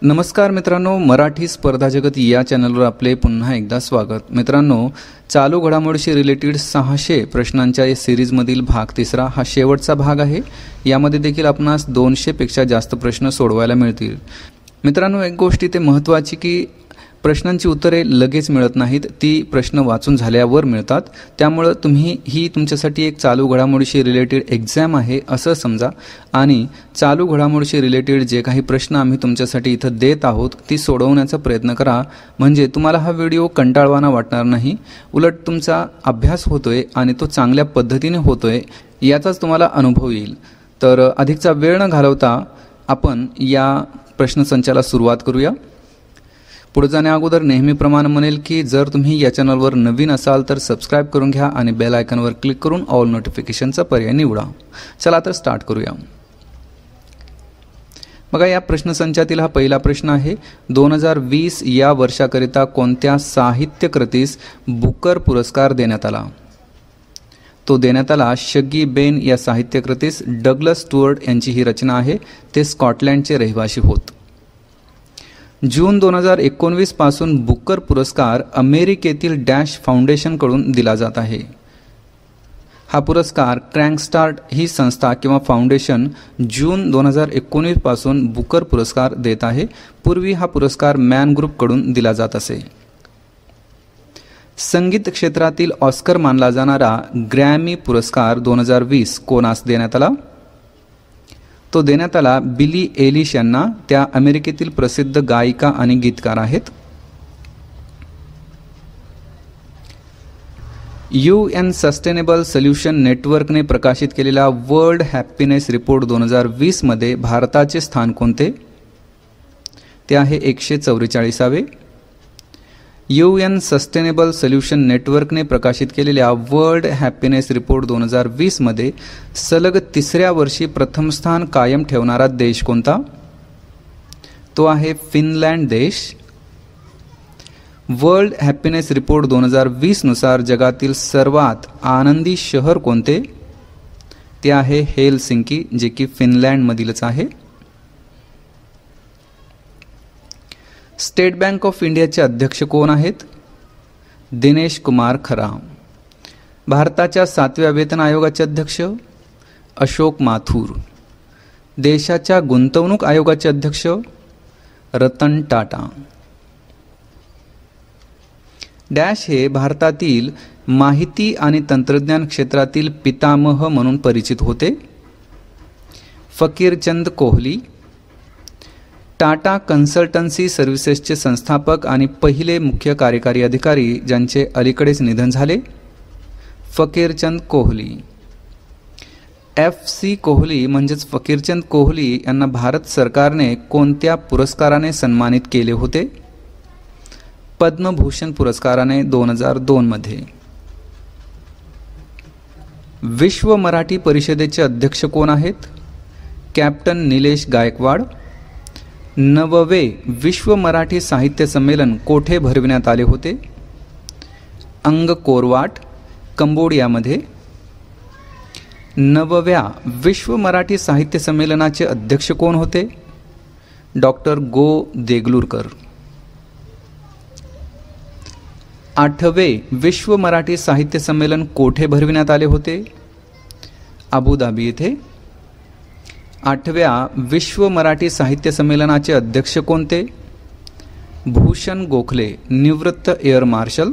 नमस्कार मित्रांनो, मराठी स्पर्धा जगत या चॅनलवर आपले पुन्हा एकदा स्वागत। मित्रांनो, चालू घडामोडीशी रिलेटेड 600 प्रश्नांच्या या सिरीजमधील भाग तिसरा हा शेवटचा भाग आहे। यामध्ये देखील आपणास 200 पेक्षा जास्त प्रश्न सोडवायला मिळतील। मित्रांनो, एक गोष्ट इथे महत्त्वाची की प्रश्नांची उत्तरे लगेच मिळत नाहीत, ती प्रश्न वाचून झाल्यावर मिळतात। त्यामुळे तुम्ही ही तुमच्यासाठी एक चालू घडामोडीशी रिलेटेड एग्जाम आहे असं समजा आणि चालू घडामोडीशी रिलेटेड जे काही प्रश्न आम्ही तुमच्यासाठी इथं देत आहोत ती सोडवण्याचा प्रयत्न करा, म्हणजे तुम्हाला हा व्हिडिओ कंटाळवाणा वाटणार नाही। उलट तुमचा अभ्यास होतोय आणि तो चांगल्या पद्धतीने होतोय याचाच तुम्हाला अनुभव येईल। तर अधिकचा वेळ न घालवता आपण या प्रश्नसंचाला सुरुवात करूया। पुढे जाण्या अगोदर नेहमीप्रमाणे म्हणेल की जर तुम्ही या चॅनलवर नवीन असाल तर सबस्क्राइब करून घ्या आणि बेल आयकॉनवर क्लिक करून ऑल नोटिफिकेशनचा पर्याय निवडा। चला तर स्टार्ट करूया। बघा, या प्रश्नसंचातील हा पहिला प्रश्न आहे। 2020 या वर्षाकरिता कोणत्या साहित्य कृतीस बुकर पुरस्कार देण्यात आला? तो देण्यात आला शगी बेन या साहित्य कृतीस। डग्लस स्टुअर्ट यांची ही रचना आहे। ते स्कॉटलँडचे रहिवासी होत। जून 2019 पासून बुकर पुरस्कार अमेरिकेतील डॅश फाउंडेशनकडून दिला जात आहे। हा पुरस्कार क्रँकस्टार्ट ही संस्था किंवा फाउंडेशन जून 2019 पासून बुकर पुरस्कार देत आहे। पूर्वी हा पुरस्कार मॅन ग्रुपकडून दिला जात असे। संगीत क्षेत्रातील ऑस्कर मानला जाणारा ग्रॅमी पुरस्कार 2020 कोणास देण्यात आला? तो देण्यात आला बिली एलिश यांना। त्या अमेरिकेतील प्रसिद्ध गायिका आणि गीतकार आहेत। UN सस्टेनेबल सोल्युशन नेटवर्कने प्रकाशित केलेला वर्ल्ड हॅपीनेस रिपोर्ट 2020 मध्ये भारताचे स्थान कोणते? ते आहे 144वे। UN सस्टेनेबल सोल्युशन नेटवर्कने प्रकाशित केलेल्या वर्ल्ड हॅपीनेस रिपोर्ट 2020 मध्ये सलग तिसऱ्या वर्षी प्रथम स्थान कायम ठेवणारा देश कोणता? तो आहे फिनलँड देश। वर्ल्ड हॅपीनेस रिपोर्ट 2020 नुसार जगातील सर्वात आनंदी शहर कोणते? ते आहे हेलसिंकी, जे की फिनलँडमधीलच आहे। स्टेट बँक ऑफ इंडियाचे अध्यक्ष कोण आहेत? दिनेश कुमार खरा। भारताच्या 7व्या वेतन आयोगाचे अध्यक्ष अशोक माथुर। देशाच्या गुंतवणूक आयोगाचे अध्यक्ष रतन टाटा। डॅश हे भारतातील माहिती आणि तंत्रज्ञान क्षेत्रातील पितामह म्हणून परिचित होते। फकीरचंद कोहली। टाटा कन्सल्टन्सी सर्व्हिसेसचे संस्थापक आणि पहिले मुख्य कार्यकारी अधिकारी ज्यांचे अलीकडेच निधन झाले फकीरचंद कोहली। FC कोहली म्हणजेच फकीरचंद कोहली यांना भारत सरकारने कोणत्या पुरस्काराने सन्मानित केले होते? पद्मभूषण पुरस्काराने 2002 मध्ये। विश्व मराठी परिषदेचे अध्यक्ष कोण आहेत? कॅप्टन निलेश गायकवाड। 9वे विश्व मराठी साहित्य संमेलन कोठे भरविण्यात आले होते? अंगकोरवाट, कंबोडियामध्ये। 9व्या विश्व मराठी साहित्य संमेलनाचे अध्यक्ष कोण होते? डॉक्टर गो देगलूरकर। 8वे विश्व मराठी साहित्य संमेलन कोठे भरविण्यात आले होते? अबुधाबी येथे। 8व्या विश्व मराठी साहित्य संमेलनाचे अध्यक्ष कोणते? भूषण गोखले, निवृत्त एअर मार्शल।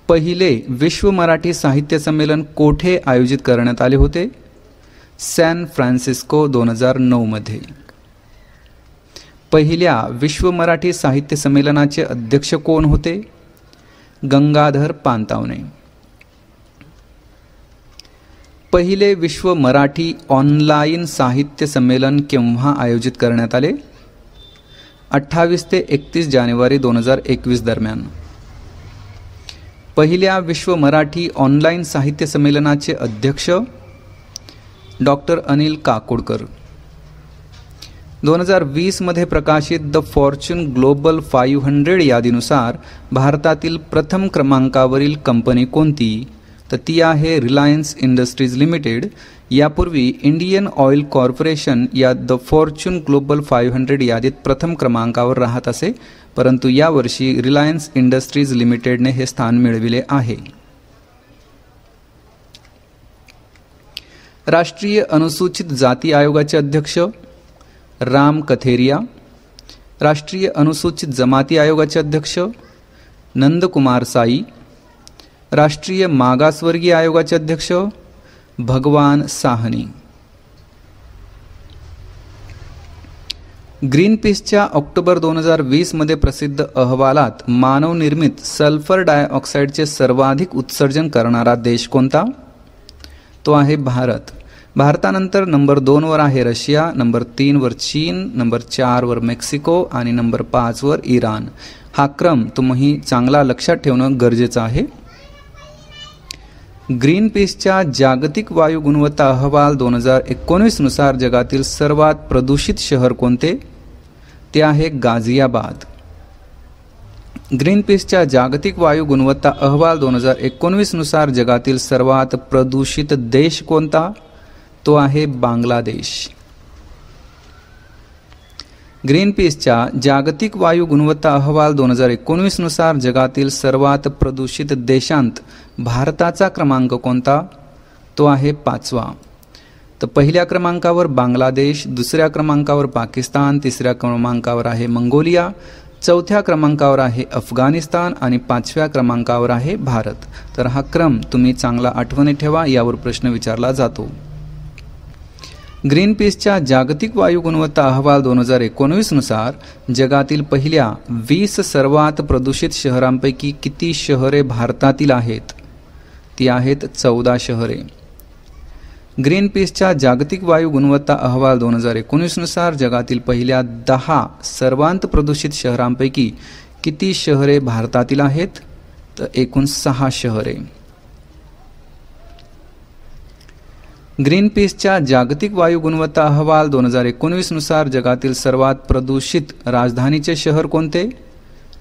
पहिले विश्व मराठी साहित्य संमेलन कोठे आयोजित करण्यात आले होते? सॅन फ्रान्सिस्को 2009 मध्ये। पहिल्या विश्व मराठी साहित्य संमेलनाचे अध्यक्ष कोण होते? गंगाधर पानतावणे। पहिले विश्व मराठी ऑनलाइन साहित्य संमेलन केव्हा आयोजित करण्यात आले? 28 ते 31 जानेवारी 2021 दरम्यान। पहिल्या विश्व मराठी ऑनलाइन साहित्य संमेलनाचे अध्यक्ष डॉक्टर अनिल काकोडकर। 2020 मध्ये प्रकाशित द फॉर्च्यून ग्लोबल 500 यादीनुसार भारतातील प्रथम क्रमांकावरील कंपनी कोणती? तर ती आहे रिलायन्स इंडस्ट्रीज लिमिटेड. यापूर्वी इंडियन ऑइल कॉर्पोरेशन या द फॉर्च्यून ग्लोबल 500 यादीत प्रथम क्रमांकावर राहत असे, परंतु यावर्षी रिलायन्स इंडस्ट्रीज लिमिटेडने हे स्थान मिळविले आहे. राष्ट्रीय अनुसूचित जाती आयोगाचे अध्यक्ष राम कथेरिया. राष्ट्रीय अनुसूचित जमाती आयोगाचे अध्यक्ष नंदकुमार साई. राष्ट्रीय मागासवर्गीय आयोगाचे अध्यक्ष भगवान साहनी. ग्रीनपीसच्या ऑक्टोबर 2020 मध्ये प्रसिद्ध अहवालात मानवनिर्मित सल्फर डायऑक्साईडचे सर्वाधिक उत्सर्जन करणारा देश कोणता? तो आहे भारत. भारतानंतर नंबर 2 वर आहे रशिया, नंबर 3 वर चीन, नंबर 4 वर मेक्सिको आणि नंबर 5 वर इराण. हा क्रम तुम्ही चांगला लक्षात ठेवणं गरजेचं आहे. ग्रीनपीसच्या जागतिक वायू गुणवत्ता अहवाल 2019 नुसार जगातील सर्वात प्रदूषित शहर कोणते? ते आहे गाझियाबाद. ग्रीनपीसच्या जागतिक वायू गुणवत्ता अहवाल 2019 नुसार जगातील सर्वात प्रदूषित देश कोणता? तो आहे बांगलादेश. ग्रीनपीसच्या जागतिक वायू गुणवत्ता अहवाल 2019 नुसार जगातील सर्वात प्रदूषित देशांत भारताचा क्रमांक कोणता? तो आहे 5वा. तर पहिल्या क्रमांकावर बांगलादेश, दुसऱ्या क्रमांकावर पाकिस्तान, तिसऱ्या क्रमांकावर आहे मंगोलिया, चौथ्या क्रमांकावर आहे अफगाणिस्तान आणि 5व्या क्रमांकावर आहे भारत. तर हा क्रम तुम्ही चांगला आठवणीत ठेवा, यावर प्रश्न विचारला जातो. ग्रीनपीसच्या जागतिक वायू गुणवत्ता अहवाल 2019 नुसार जगातील पहिल्या 20 सर्वात प्रदूषित शहरांपैकी किती शहरे भारतातील आहेत? ती आहेत 14 शहरे. ग्रीनपीसच्या जागतिक वायू गुणवत्ता अहवाल 2019 नुसार जगातील पहिल्या 10 सर्वांत प्रदूषित शहरांपैकी किती शहरे भारतातील आहेत? तर एकूण 6 शहरे. ग्रीनपीसच्या जागतिक वायू गुणवत्ता अहवाल 2019 नुसार जगातील सर्वात प्रदूषित राजधानीचे शहर कोणते?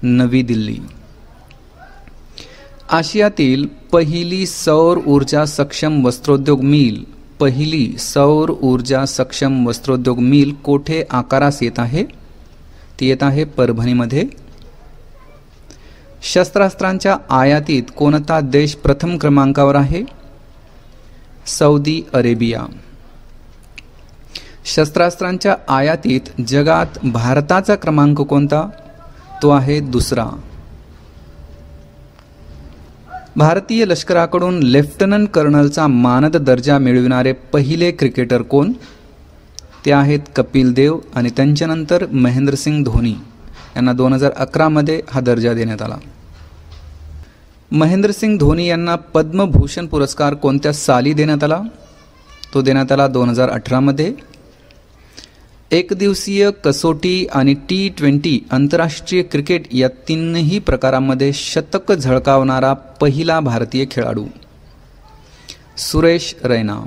नवी दिल्ली. आशियातील पहिली सौर ऊर्जा सक्षम वस्त्रोद्योग मिल, पहिली सौर ऊर्जा सक्षम वस्त्रोद्योग मिल कोठे आकारास येत आहे? ती येत आहे परभणीमध्ये. शस्त्रास्त्रांच्या आयातीत कोणता देश प्रथम क्रमांकावर आहे? Saudi Arabia. शस्त्रास्त्रांच्या आयातीत जगात भारताचा क्रमांक कोणता? तो आहे 2रा. भारतीय लष्कराकडून लेफ्टनंट कर्नलचा मानद दर्जा मिळविणारे पहिले क्रिकेटर कोण? ते आहेत कपिल देव आणि त्यांच्यानंतर महेंद्रसिंग धोनी. यांना 2011 मध्ये हा दर्जा देण्यात आला. महेंद्रसिंग धोनी यांना पद्मभूषण पुरस्कार कोणत्या साली देण्यात आला? तो देण्यात आला 2018 मध्ये. एकदिवसीय, कसोटी आणि T20 आंतरराष्ट्रीय क्रिकेट या तीनही प्रकारांमध्ये शतक झळकावणारा पहिला भारतीय खेळाडू सुरेश रैना.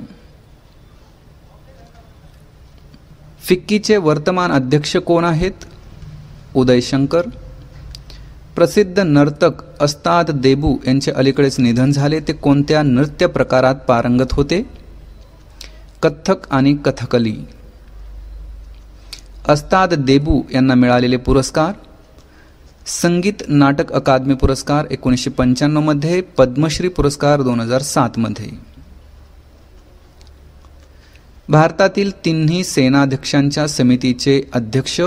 फिक्कीचे वर्तमान अध्यक्ष कोण आहेत? उदय शंकर. प्रसिद्ध नर्तक अस्ताद देबू यांचे अलीकडेच निधन झाले. ते कोणत्या नृत्य प्रकारात पारंगत होते? कथ्थक आणि कथकली. अस्ताद देबू यांना मिळालेले पुरस्कार: संगीत नाटक अकादमी पुरस्कार 1995 मध्ये, पद्मश्री पुरस्कार 2007 मध्ये. भारतातील तिन्ही सेनाध्यक्षांच्या समितीचे अध्यक्ष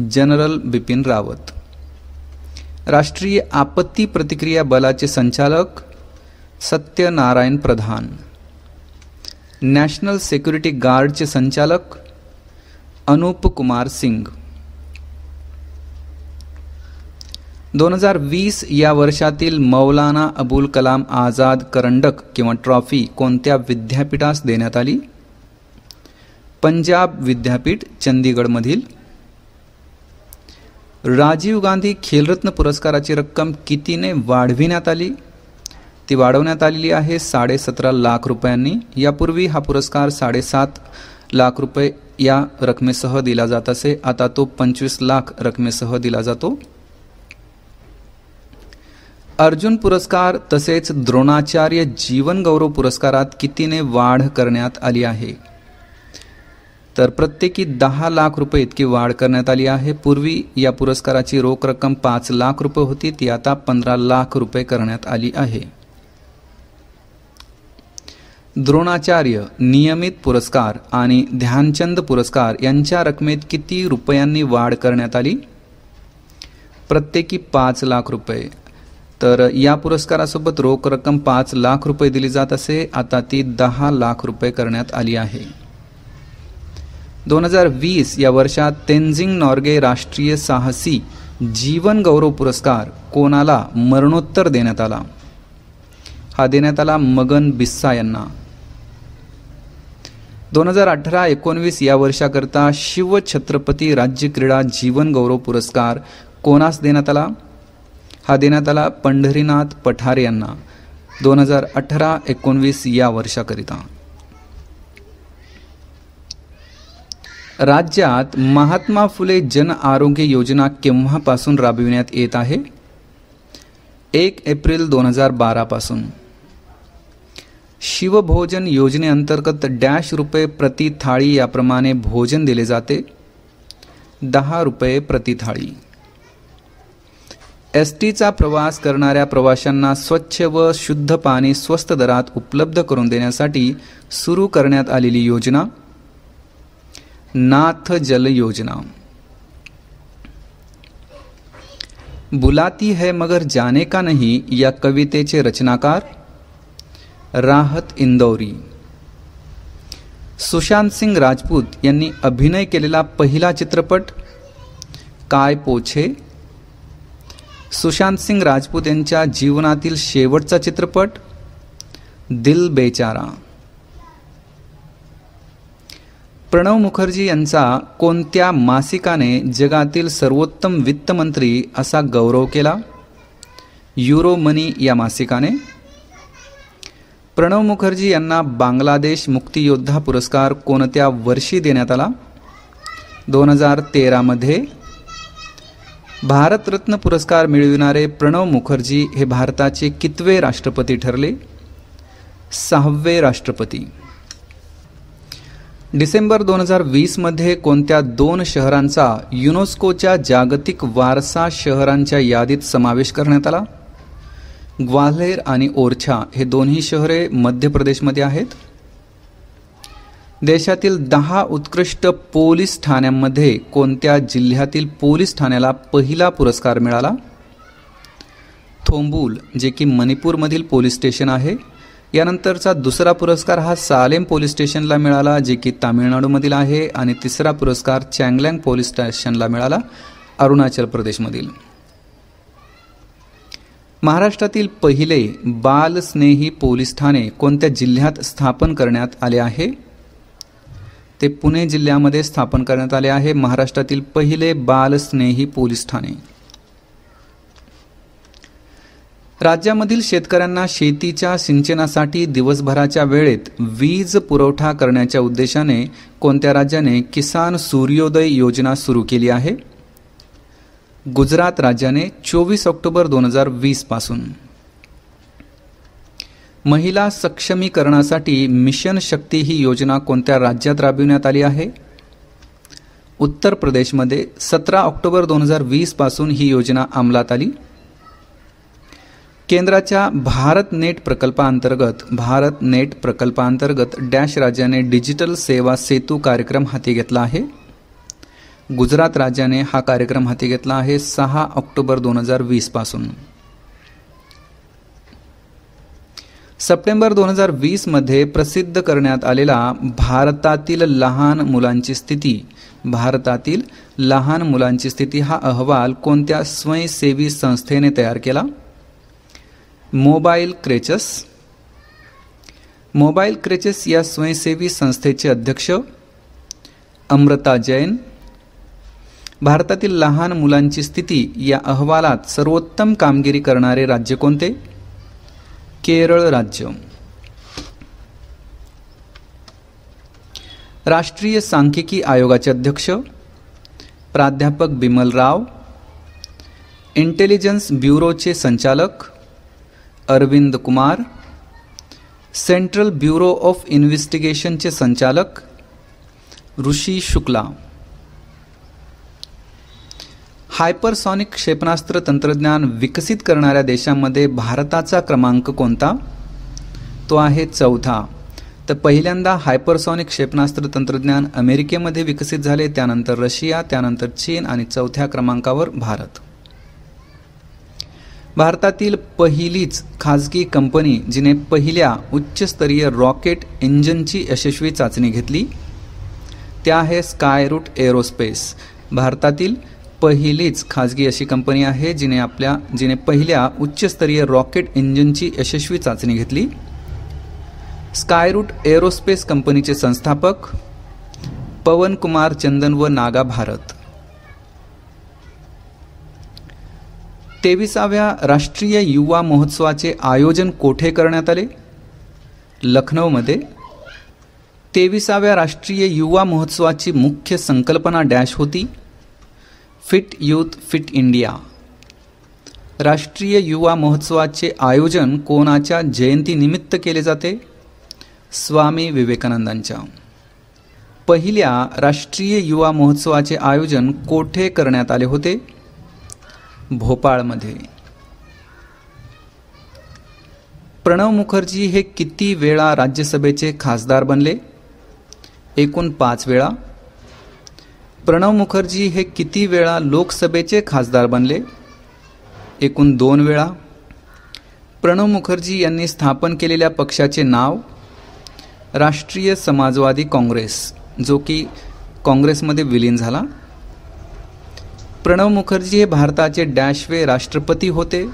जनरल बिपिन रावत. राष्ट्रीय आपत्ती प्रतिक्रिया बलाचे संचालक सत्यनारायण प्रधान. नॅशनल सिक्युरिटी गार्डचे संचालक अनूप कुमार सिंग. 2020 या वर्षातील मौलाना अबुल कलाम आझाद करंडक किंवा ट्रॉफी कोणत्या विद्यापीठास देण्यात आली? पंजाब विद्यापीठ चंदीगडमधील. राजीव गांधी खेलरत्न पुरस्काराची रक्कम कितीने वाढविण्यात आली? ती वाढवण्यात आलेली आहे 17.5 लाख रुपयांनी. यापूर्वी हा पुरस्कार 7.5 लाख रुपये या रकमेसह दिला जात असे. आता तो 25 लाख रकमेसह दिला जातो. अर्जुन पुरस्कार तसेच द्रोणाचार्य जीवन गौरव पुरस्कारात कितीने वाढ करण्यात आली आहे? तर प्रत्येकी 10 लाख रुपये इतकी वाढ करण्यात आली आहे. पूर्वी या पुरस्काराची रोख रक्कम 5 लाख रुपये होती, ती आता 15 लाख रुपये करण्यात आली आहे. द्रोणाचार्य नियमित पुरस्कार आणि ध्यानचंद पुरस्कार यांच्या रकमेत किती रुपयांनी वाढ करण्यात आली? प्रत्येकी 5 लाख रुपये. तर या पुरस्कारासोबत रोख रक्कम 5 लाख रुपये दिली जात असे, आता ती 10 लाख रुपये करण्यात आली आहे. 2020 या वर्षात तेनजिंग नॉर्गे राष्ट्रीय साहसी जीवन गौरव पुरस्कार कोणाला मरणोत्तर देण्यात आला? हा देण्यात आला मगन बिस्सा यांना. 2018-19 या वर्षाकरता शिव छत्रपती राज्य क्रीडा जीवन गौरव पुरस्कार कोणास देण्यात आला? हा देण्यात आला पंढरीनाथ पठारे यांना 2018-19 या वर्षाकरिता. राज्यात महात्मा फुले जन आरोग्य योजना केव्हापासून राबविण्यात येत आहे? 1 एप्रिल 2012 पासून. शिवभोजन योजनेअंतर्गत डॅश रुपये प्रति थाळी याप्रमाणे भोजन दिले जाते? 10 रुपये प्रति थाळी. एसटीचा प्रवास करणाऱ्या प्रवाशांना स्वच्छ व शुद्ध पाणी स्वस्त दरात उपलब्ध करून देण्यासाठी सुरू करण्यात आलेली योजना नाथ जल योजना. बुलाती है मगर जाने का नहीं या कवितेचे रचनाकार राहत इंदौरी. सुशांत सिंग राजपूत यांनी अभिनय केलेला पहिला चित्रपट काय पोछे? सुशांत सिंग राजपूत यांच्या जीवनातील शेवटचा चित्रपट दिल बेचारा. प्रणव मुखर्जी यांचा कोणत्या मासिकाने जगातील सर्वोत्तम वित्तमंत्री असा गौरव केला? युरो मनी या मासिकाने. प्रणव मुखर्जी यांना बांगलादेश मुक्तियोद्धा पुरस्कार कोणत्या वर्षी देण्यात आला? 2013 मध्ये. भारतरत्न पुरस्कार मिळविणारे प्रणव मुखर्जी हे भारताचे कितवे राष्ट्रपती ठरले? 6वे राष्ट्रपती. डिसेंबर 2020 मध्ये कोणत्या 2 शहरांचा युनेस्कोच्या जागतिक वारसा शहरांच्या यादीत समावेश करण्यात आला? ग्वाल्हेर आणि ओरछा हे दोन्ही शहरे मध्य प्रदेशमध्ये आहेत. देशातील 10 उत्कृष्ट पोलीस ठाण्यांमध्ये कोणत्या जिल्ह्यातील पोलीस ठाण्याला पहिला पुरस्कार मिळाला? थोंबुल, जे की मणिपूरमधील पोलीस स्टेशन आहे. यानंतरचा दुसरा पुरस्कार हा सालेम पोलीस स्टेशनला मिळाला, जे की तामिळनाडूमधील आहे. आणि तिसरा पुरस्कार चँगलँग पोलीस स्टेशनला मिळाला, अरुणाचल प्रदेशमधील. महाराष्ट्रातील पहिले बालस्नेही पोलीस ठाणे कोणत्या जिल्ह्यात स्थापन करण्यात आले आहे? ते पुणे जिल्ह्यामध्ये स्थापन करण्यात आले आहे. महाराष्ट्रातील पहिले बालस्नेही पोलीस ठाणे. राज्यामधील शेतकऱ्यांना शेतीच्या सिंचनासाठी दिवसभराच्या वेळेत वीज पुरवठा करण्याच्या उद्देशाने कोणत्या राज्याने किसान सूर्योदय योजना सुरू केली आहे? गुजरात राज्याने 24 ऑक्टोबर 2020 पासून. महिला सक्षमीकरणासाठी मिशन शक्ती ही योजना कोणत्या राज्यात राबविण्यात आली आहे? उत्तर प्रदेशमध्ये 17 ऑक्टोबर 2020 पासून ही योजना अंमलात आली. केंद्राच्या भारत नेट प्रकल्पांतर्गत डॅश राज्याने डिजिटल सेवा सेतू कार्यक्रम हाती घेतला आहे? गुजरात राज्याने हा कार्यक्रम हाती घेतला आहे 6 ऑक्टोबर 2020 पासून. सप्टेंबर 2020 मध्ये प्रसिद्ध करण्यात आलेला भारतातील लहान मुलांची स्थिती हा अहवाल कोणत्या स्वयंसेवी संस्थेने तयार केला? मोबाईल क्रेचेस या स्वयंसेवी संस्थेचे अध्यक्ष अमृता जैन. भारतातील लहान मुलांची स्थिती या अहवालात सर्वोत्तम कामगिरी करणारे राज्य कोणते? केरळ राज्य. राष्ट्रीय सांख्यिकी आयोगाचे अध्यक्ष प्राध्यापक बिमल राव. इंटेलिजन्स ब्युरोचे संचालक Arvind Kumar. Central bureau of इन्व्हेस्टिगेशनचे संचालक ऋषी शुक्ला. हायपरसॉनिक क्षेपणास्त्र तंत्रज्ञान विकसित करणाऱ्या देशांमध्ये भारताचा क्रमांक कोणता? तो आहे 4था. तर पहिल्यांदा हायपरसॉनिक क्षेपणास्त्र तंत्रज्ञान अमेरिकेमध्ये विकसित झाले, त्यानंतर रशिया, त्यानंतर चीन आणि 4थ्या क्रमांकावर भारत. भारतातील पहिलीच खाजगी कंपनी जिने पहिल्या उच्चस्तरीय रॉकेट इंजिनची यशस्वी चाचणी घेतली ते आहे स्कायरूट एरोस्पेस. भारतातील पहिलीच खाजगी अशी कंपनी आहे जिने पहिल्या उच्चस्तरीय रॉकेट इंजिनची यशस्वी चाचणी घेतली. स्कायरूट एरोस्पेस कंपनीचे संस्थापक पवन कुमार चंदन व नागा भारत. 23व्या राष्ट्रीय युवा महोत्सवाचे आयोजन कोठे करण्यात आले? लखनौमध्ये. 23व्या राष्ट्रीय युवा महोत्सवाची मुख्य संकल्पना डॅश होती? Fit youth fit India. राष्ट्रीय युवा महोत्सवाचे आयोजन कोणाच्या जयंतीनिमित्त केले जाते? स्वामी विवेकानंदांच्या. पहिल्या राष्ट्रीय युवा महोत्सवाचे आयोजन कोठे करण्यात आले होते? भोपाळमध्ये. प्रणव मुखर्जी हे किती वेळा राज्यसभेचे खासदार बनले? एकूण 5 वेळा. प्रणव मुखर्जी हे किती वेळा लोकसभेचे खासदार बनले? एकूण 2 वेळा. प्रणव मुखर्जी यांनी स्थापन केलेल्या पक्षाचे नाव? राष्ट्रीय समाजवादी काँग्रेस, जो की काँग्रेसमध्ये विलीन झाला. प्रणव मुखर्जी हे भारताचे डॅशवे राष्ट्रपती होते?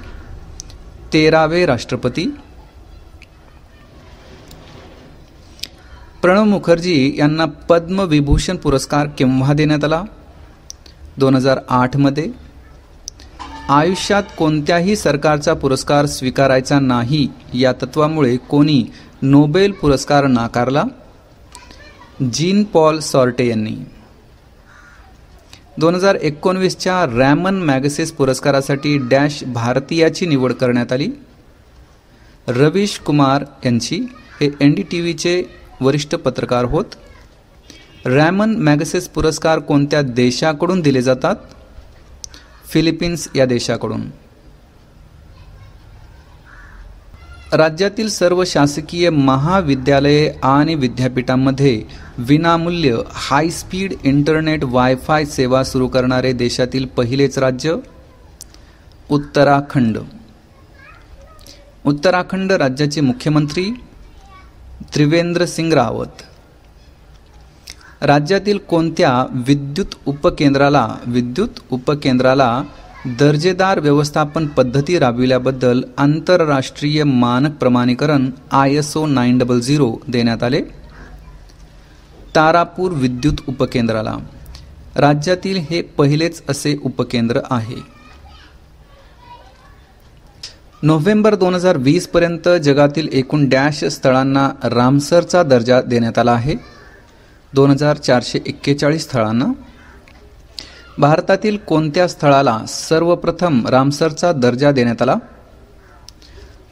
13वे राष्ट्रपती. प्रणव मुखर्जी यांना पद्मविभूषण पुरस्कार केव्हा देण्यात आला? 2008 मध्ये. आयुष्यात कोणत्याही सरकारचा पुरस्कार स्वीकारायचा नाही या तत्वामुळे कोणी नोबेल पुरस्कार नाकारला? जीन पॉल सॉर्टे यांनी. 2019च्या रॅमन मॅगसेस पुरस्कारासाठी डॅश भारतीयाची निवड करण्यात आली? रवीश कुमार यांची. हे NDTVचे वरिष्ठ पत्रकार होत. रॅमन मॅगसेस पुरस्कार कोणत्या देशाकडून दिले जातात? फिलिपिन्स या देशाकडून. राज्यातील सर्व शासकीय महाविद्यालये आणि विद्यापीठांमध्ये विनामूल्य हाय स्पीड इंटरनेट वायफाय सेवा सुरू करणारे देशातील पहिलेच राज्य? उत्तराखंड. उत्तराखंड राज्याचे मुख्यमंत्री त्रिवेंद्र सिंग रावत. राज्यातील कोणत्या विद्युत उपकेंद्राला दर्जेदार व्यवस्थापन पद्धती राबविल्याबद्दल आंतरराष्ट्रीय मानक प्रमाणीकरण ISO 900 देण्यात आले? तारापूर विद्युत उपकेंद्राला. राज्यातील हे पहिलेच असे उपकेंद्र आहे. नोव्हेंबर 2020 पर्यंत जगातील एकूण डॅश स्थळांना रामसरचा दर्जा देण्यात आला आहे? 2441 स्थळांना. भारतातील कोणत्या स्थळाला सर्वप्रथम रामसरचा दर्जा देण्यात आला?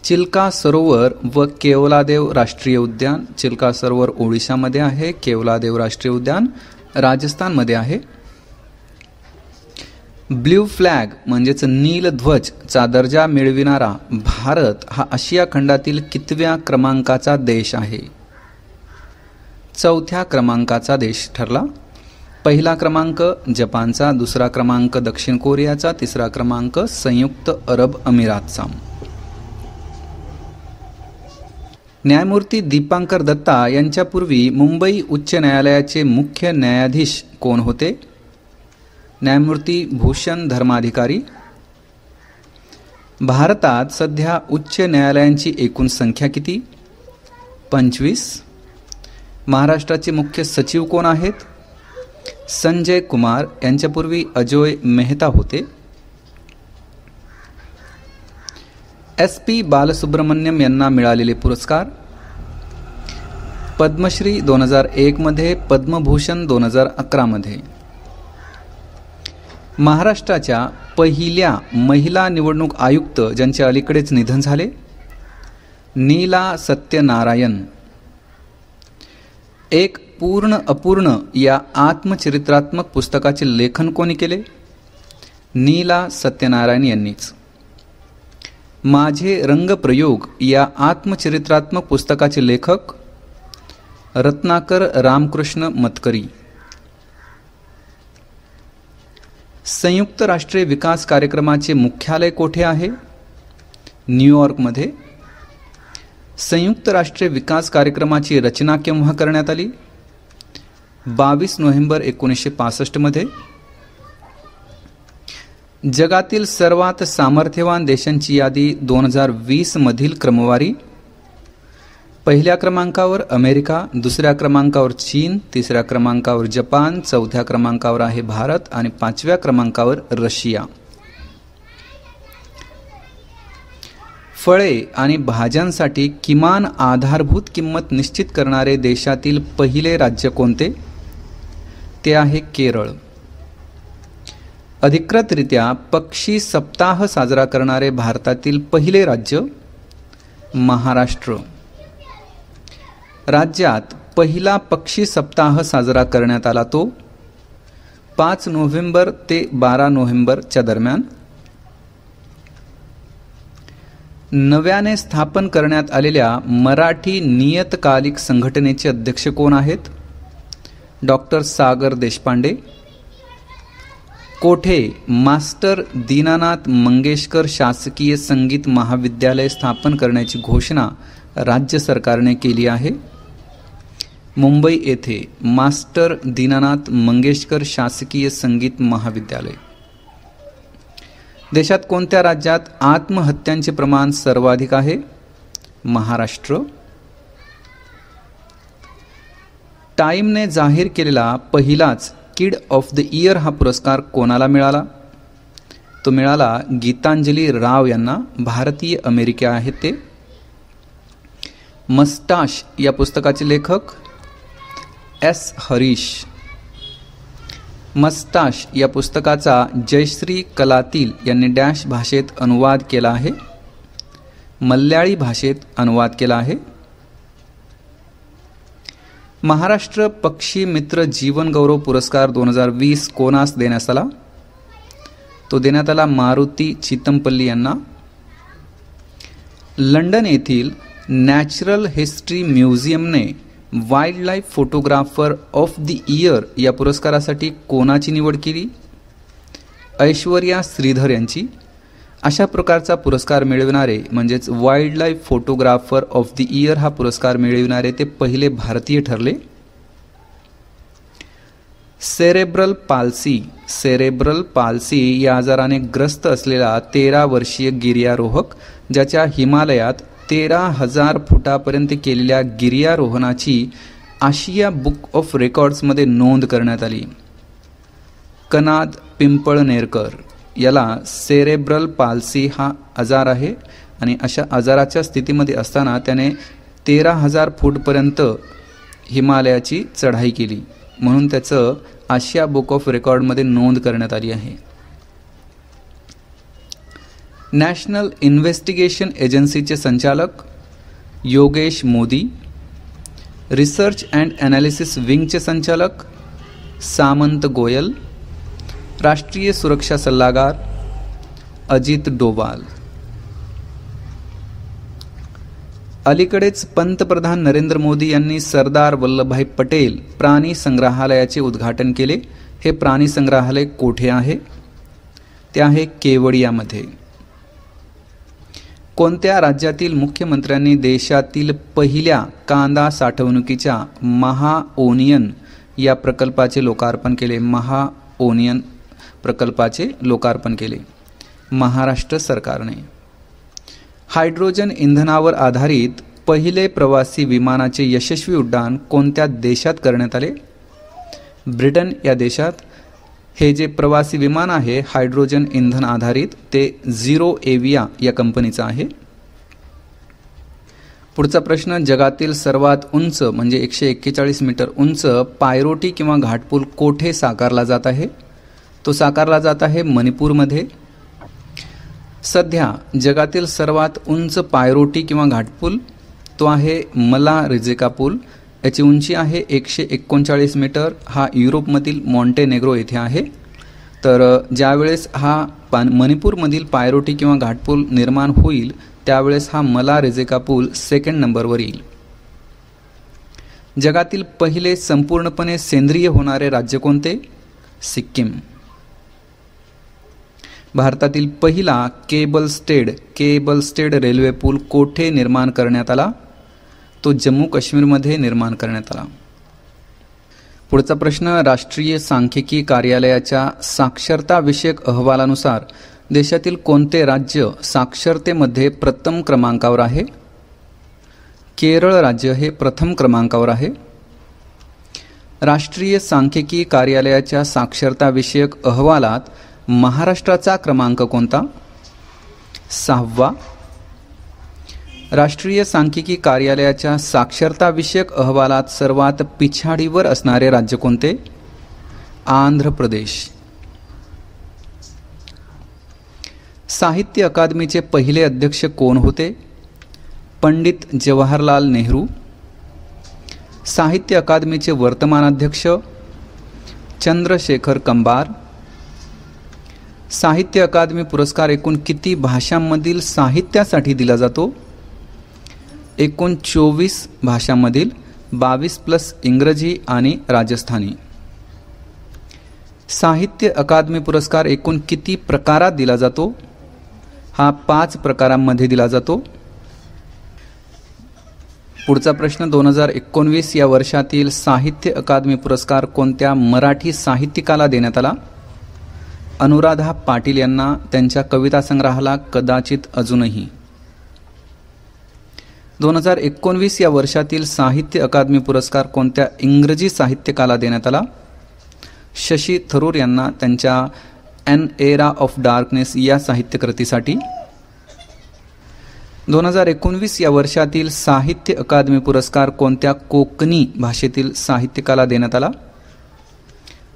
चिल्का सरोवर व केवलादेव राष्ट्रीय उद्यान. चिल्का सरोवर ओडिशामध्ये आहे, केवलादेव राष्ट्रीय उद्यान राजस्थानमध्ये आहे. ब्ल्यू फ्लॅग म्हणजेच नीलध्वजचा दर्जा मिळविणारा भारत हा आशिया खंडातील कितव्या क्रमांकाचा देश आहे? 4थ्या क्रमांकाचा देश ठरला. पहिला क्रमांक जपानचा, दुसरा क्रमांक दक्षिण कोरियाचा, तिसरा क्रमांक संयुक्त अरब अमिरातचा. न्यायमूर्ती दीपांकर दत्ता यांच्यापूर्वी मुंबई उच्च न्यायालयाचे मुख्य न्यायाधीश कोण होते? न्यायमूर्ती भूषण धर्माधिकारी. भारतात सध्या उच्च न्यायालयांची एकूण संख्या किती? 25. महाराष्ट्राचे मुख्य सचिव कोण आहेत? संजय कुमार. यांच्यापूर्वी अजोय मेहता होते. SP बालसुब्रमण्यम यांना मिळालेले पुरस्कार? पद्मश्री 2001 मध्ये, पद्मभूषण 2011 मध्ये. महाराष्ट्राच्या पहिल्या महिला निवडणूक आयुक्त ज्यांचे अलीकडेच निधन झाले? नीला सत्यनारायण. एक पूर्ण अपूर्ण या आत्मचरित्रात्मक पुस्तकाचे लेखन कोणी केले? नीला सत्यनारायण यांनीच. माझे रंगप्रयोग या आत्मचरित्रात्मक पुस्तकाचे लेखक रत्नाकर रामकृष्ण मतकरी. संयुक्त राष्ट्र विकास कार्यक्रमाचे मुख्यालय कोठे आहे? न्यूयॉर्कमध्ये. संयुक्त राष्ट्र विकास कार्यक्रमाची रचना केव्हा करण्यात आली? 22 नोव्हेंबर 1965 मध्ये. जगातील सर्वात सामर्थ्यवान देशांची यादी 2020 मधील क्रमवारी. पहिल्या क्रमांकावर अमेरिका, दुसऱ्या क्रमांकावर चीन, तिसऱ्या क्रमांकावर जपान, चौथ्या क्रमांकावर आहे भारत आणि 5व्या क्रमांकावर रशिया. फळे आणि भाज्यांसाठी किमान आधारभूत किंमत निश्चित करणारे देशातील पहिले राज्य कोणते? ते आहे केरळ. अधिकृतरित्या पक्षी सप्ताह साजरा करणारे भारतातील पहिले राज्य महाराष्ट्र. राज्यात पहिला पक्षी सप्ताह साजरा करण्यात आला तो 5 नोव्हेंबर ते 12 नोव्हेंबरच्या दरम्यान. नव्याने स्थापन करण्यात आलेल्या मराठी नियतकालिक संघटनेचे अध्यक्ष कोण आहेत? डॉक्टर सागर देशपांडे. कोठे मास्टर दीनानाथ मंगेशकर शासकीय संगीत महाविद्यालय स्थापन करण्याची घोषणा राज्य सरकारने केली आहे? मुंबई येथे मास्टर दीनानाथ मंगेशकर शासकीय संगीत महाविद्यालय. देशात कोणत्या राज्यात आत्महत्यांचे प्रमाण सर्वाधिक आहे? महाराष्ट्र. टाइमने जाहीर केलेला पहिलाच किड ऑफ द इयर हा पुरस्कार कोणाला मिळाला? तो मिळाला गीतांजली राव यांना. भारतीय अमेरिकी आहेत ते. मस्टाश या पुस्तकाचे लेखक एस. हरीश. मस्टाश या पुस्तकाचा जयश्री कलातील यांनी डॅश भाषेत अनुवाद केला आहे? मल्याळी भाषेत अनुवाद केला आहे. महाराष्ट्र पक्षी मित्र जीवन गौरव पुरस्कार 2020 कोणास देण्यात आला? तो देण्यात आला मारुती चितमपल्ली यांना. लंडन येथील नॅचरल हिस्ट्री म्युझियमने wildlife photographer of the year या पुरस्कारासाठी कोणाची निवड केली? ऐश्वर्या श्रीधर यांची. अशा प्रकारचा पुरस्कार मिळविणारे म्हणजेच wild life photographer of the year हा पुरस्कार मिळविणारे ते पहिले भारतीय ठरले. Cerebral palsy. सेरेब्रल पाल्सी या आजाराने ग्रस्त असलेला 13 वर्षीय गिर्यारोहक ज्याच्या हिमालयात 13,000 फुटापर्यंत केलेल्या गिर्यारोहणाची आशिया बुक ऑफ रेकॉर्ड्समध्ये नोंद करण्यात आली. कनाद पिंपळनेरकर याला सेरेब्रल पाल्सी हा आजार आहे आणि अशा आजाराच्या स्थितीमध्ये असताना त्याने 13,000 फूटपर्यंत हिमालयाची चढाई केली म्हणून त्याचं आशिया बुक ऑफ रेकॉर्डमध्ये नोंद करण्यात आली आहे. नॅशनल इन्व्हेस्टिगेशन एजन्सीचे संचालक Yogesh Modi. Research and analysis विंगचे संचालक सामंत गोयल. राष्ट्रीय सुरक्षा सल्लागार अजित डोवाल. अलीकडेच पंतप्रधान नरेंद्र मोदी यांनी सरदार वल्लभभाई पटेल प्राणी संग्रहालयाचे उद्घाटन केले. हे प्राणी संग्रहालय कोठे आहे? ते आहे केवडियामध्ये. कोणत्या राज्यातील मुख्यमंत्र्यांनी देशातील पहिल्या कांदा साठवणुकीच्या महाओनियन या प्रकल्पाचे लोकार्पण केले? महाओनियन प्रकल्पाचे लोकार्पण केले महाराष्ट्र सरकारने. हायड्रोजन इंधनावर आधारित पहिले प्रवासी विमानाचे यशस्वी उड्डाण कोणत्या देशात करण्यात आले? ब्रिटन या देशात. हे जे प्रवासी विमान आहे हायड्रोजन इंधन आधारित ते झिरो एविया या कंपनीचं आहे. पुढचा प्रश्न, जगातील सर्वात उंच म्हणजे 141 मीटर उंच पायरोटी किंवा घाटपूल कोठे साकारला जात आहे? तो साकारला जात आहे मणिपूरमध्ये. सध्या जगातील सर्वात उंच पायरोटी किंवा घाटपूल तो आहे मला रिजेका पूल. याची उंची आहे 139 मीटर. हा युरोपमधील मॉन्टेनेग्रो येथे आहे. तर ज्यावेळेस हा मणिपूरमधील पायरोटी किंवा घाटपूल निर्माण होईल त्यावेळेस हा मला रिजेका पूल सेकंड नंबरवर येईल. जगातील पहिले संपूर्णपणे सेंद्रिय होणारे राज्य कोणते? सिक्कीम. भारतातील पहिला केबल स्टेड रेल्वे पूल कोठे निर्माण करण्यात आला? तो जम्मू काश्मीरमध्ये निर्माण करण्यात आला. पुढचा प्रश्न, राष्ट्रीय सांख्यिकी कार्यालयाच्या साक्षरता विषयक अहवालानुसार देशातील कोणते राज्य साक्षरतेमध्ये प्रथम क्रमांकावर आहे? केरळ राज्य हे प्रथम क्रमांकावर आहे. राष्ट्रीय सांख्यिकी कार्यालयाच्या साक्षरता विषयक अहवालात महाराष्ट्राचा क्रमांक कोणता? 6वा. राष्ट्रीय सांख्यिकी कार्यालयाच्या साक्षरता विषयक अहवालात सर्वात पिछाडीवर असणारे राज्य कोणते? आंध्र प्रदेश. साहित्य अकादमीचे पहिले अध्यक्ष कोण होते? पंडित जवाहरलाल नेहरू. साहित्य अकादमीचे वर्तमान अध्यक्ष चंद्रशेखर कंबार. साहित्य अकादमी पुरस्कार एकूण किती भाषांमधील साहित्यासाठी दिला जातो? एकूण 24 भाषांमधील, 22+ इंग्रजी आणि राजस्थानी. साहित्य अकादमी पुरस्कार एकूण किती प्रकारात दिला जातो? हा 5 प्रकारांमध्ये दिला जातो. पुढचा प्रश्न, 2019 या वर्षातील साहित्य अकादमी पुरस्कार कोणत्या मराठी साहित्यिकाला देण्यात आला? अनुराधा पाटील यांना त्यांच्या कविता संग्रहाला कदाचित अजूनही. 2019 या वर्षातील साहित्य अकादमी पुरस्कार कोणत्या इंग्रजी साहित्यिकाला देण्यात आला? शशी थरूर यांना त्यांच्या एन एरा ऑफ डार्कनेस या साहित्यकृतीसाठी. 2019 या वर्षातील साहित्य अकादमी पुरस्कार कोणत्या कोकणी भाषेतील साहित्यिकाला देण्यात आला?